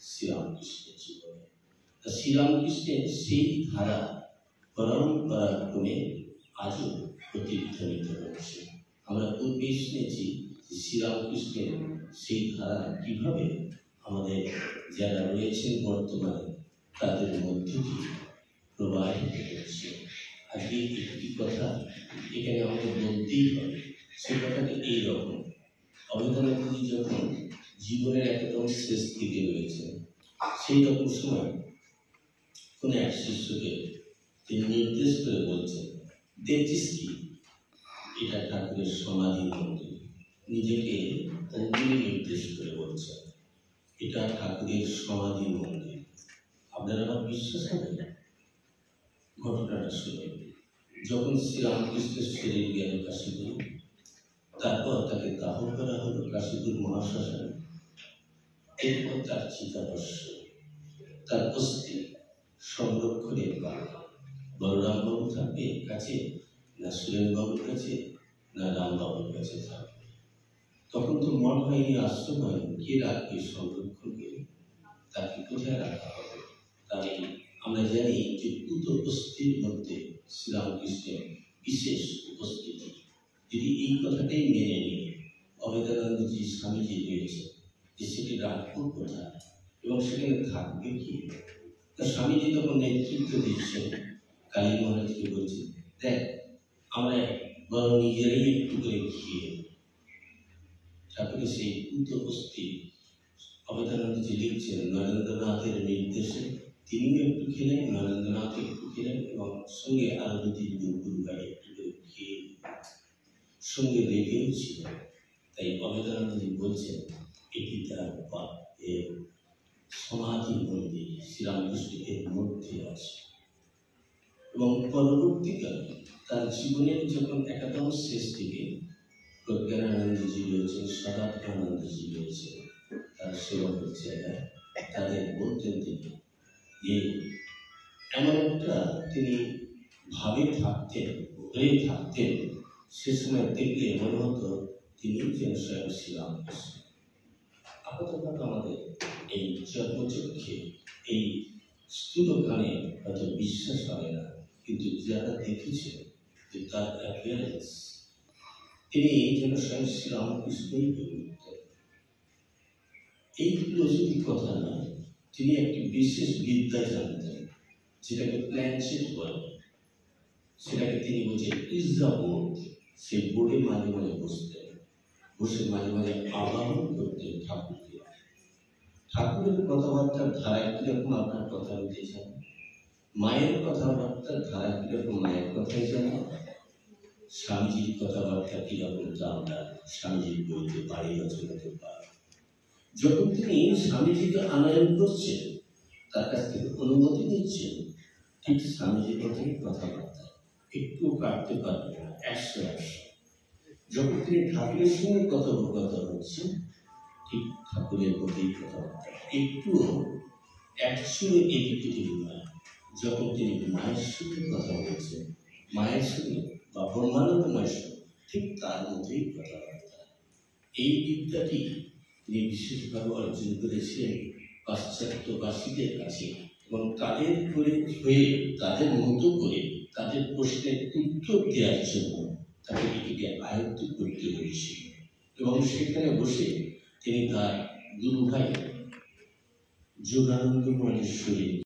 শ্রীরামকৃষ্ণের জীবনে। শ্রীরামকৃষ্ণের সেই ধারা পরম্পরা ক্রমে আজও প্রতিধ্বনিত হচ্ছে। আমরা পূর্বে শুনেছি শ্রীরামকৃষ্ণের সেই ধারা কিভাবে আমাদের যারা রয়েছেন বর্তমানে তাদের মধ্য দিয়ে প্রবাহিত হচ্ছে। আজকে একটি কথা এখানে আমাদের বলতেই হবে, সে কথাটা এইরকম। অবৈধনাথজি যখন জীবনের একদম শেষ দিকে রয়েছেন, সেই রকম সময় কোনো এক শিষ্যকে তিনি নির্দেশ করে বলছেন, দেখছিস কি, এটা ঠাকুরের সমাধি মন্দির। নিজেকে অগ্নি নির্দেশ করে বলছেন, এটা ঠাকুরের সমাধি মন্দির। আপনারা আমার বিশ্বাস হবে না? ঘটনাটা শুনে যখন শ্রীরামকৃষ্ণের শরীর গেল কাশীপুর, তারপর তাকে দাহ করা হলো কাশীপুর মহাশ্মশানে। এরপর তার চিতাভস্য, তার অস্থি সংরক্ষণের বলরামবাবু থাকবে কাছে, না সুরেনবাবুর কাছে, না রামবাবুর কাছে থাকবে। তখন তো মঠ হয়নি, আশ্রম হয়নি, কে রাখবে সংরক্ষণ করে? তাকে কোথায় রাখা হবে? তাই আমরা জানি যে পুত অস্থির মধ্যে শ্রীরামকৃষ্ণের বিশেষ উপস্থিতি। যদি এই কথাটাই মেনে নিয়ে অভেদানন্দজি স্বামীজি রয়েছে যে সেটি রাখবো কোথায় এবং সেখানে থাকবে কি? তা স্বামীজি তখন নেতৃত্ব দিচ্ছেন, কালী মহারাজকে বলছে, দেখ আমরা বরং নিজেরাই একটু করে খেয়ে। ঠাকুরের সেই পুত অস্থি অভেদানন্দজি লিখছেন নরেন্দ্রনাথের নির্দেশে তিনিও একটু খেলেন, নরেন্দ্রনাথ একটু খেলেন এবং সঙ্গে আরো দু তিনজন গুরু ভাই একটু করে খেয়ে সঙ্গে লেগেও ছিল। তাই অভেদানন্দজি বলছেন এটি তার সমাধি মন্দির, শ্রীরামকৃষ্ণ এর মধ্যে আছে। এবং পরবর্তীকালে তার জীবনের যখন একদম শেষ দিকে প্রজ্ঞানানন্দজি রয়েছেন, সদাত্মানন্দজি রয়েছেন তার সেবকের জায়গায়, তাদের বলতেন তিনি যে এমন একটা তিনি ভাবে থাকতেন, হয়ে থাকতেন, সে সময় দেখলে মনে হতো তিনি যেন স্বয়ং শ্রীরামকৃষ্ণ। আপাতত আমাদের এই জন্মচক্ষে এই স্থূল কানে হয়তো বিশ্বাস হবে না, কিন্তু যারা দেখেছে যে তার অ্যাপিয়ারেন্স, তিনি যেন স্বয়ং শ্রীরামকৃষ্ণই হয়ে উঠতেন। এইগুলো যদি কথা নয়, তিনি একটি বিশেষ বিদ্যা জানতেন, যেটাকে প্ল্যানচেট বলে। সেটাকে তিনি বলছেন ইজরা বোর্ড। সেই বোর্ডে মাঝে মাঝে বসতেন, বসে মাঝে মাঝে আবাহন করতেন ঠাকুরকে। ঠাকুরের কথাবার্তার ধারায় কিরকম আপনার কথা বলতেছেন, মায়ের কথাবার্তার ধারায় কিরকম মায়ের কথাই জানেন, স্বামীজির কথাবার্তা কিরকম তা আমরা স্বামীজির বইতে বাড়ি রচনাতে পাই। যখন তিনি স্বামীজিকে আনয়ন করছেন, তার কাছ থেকে অনুমতি নিচ্ছেন, ঠিক স্বামীজির মতোই কথাবার্তা, একটু কাটতে পারবে না, 100। যখন তিনি ঠাকুরের সঙ্গে কথোপকথন হচ্ছেন, ঠিক ঠাকুরের মতোই কথাবার্তা, একটুও 100 এদিকে নয়। যখন তিনি মায়ের সঙ্গে কথা বলছেন, মায়ের সঙ্গে বা ব্রহ্মানন্দময়ের সঙ্গে, ঠিক তার মতোই কথাবার্তা। এই বিদ্যাটি তিনি বিশেষভাবে অর্জন করেছিলেন পাশ্চাত্যবাসীদের কাছে, এবং তাদের করে হয়ে তাদের মতো করে তাদের প্রশ্নের উত্তর দেওয়ার জন্য তাকে এটিকে আয়ত্ত করতে হয়েছিল। এবং সেখানে বসে তিনি তার গুরু ভাই যোগানন্দ মহেশ্বরী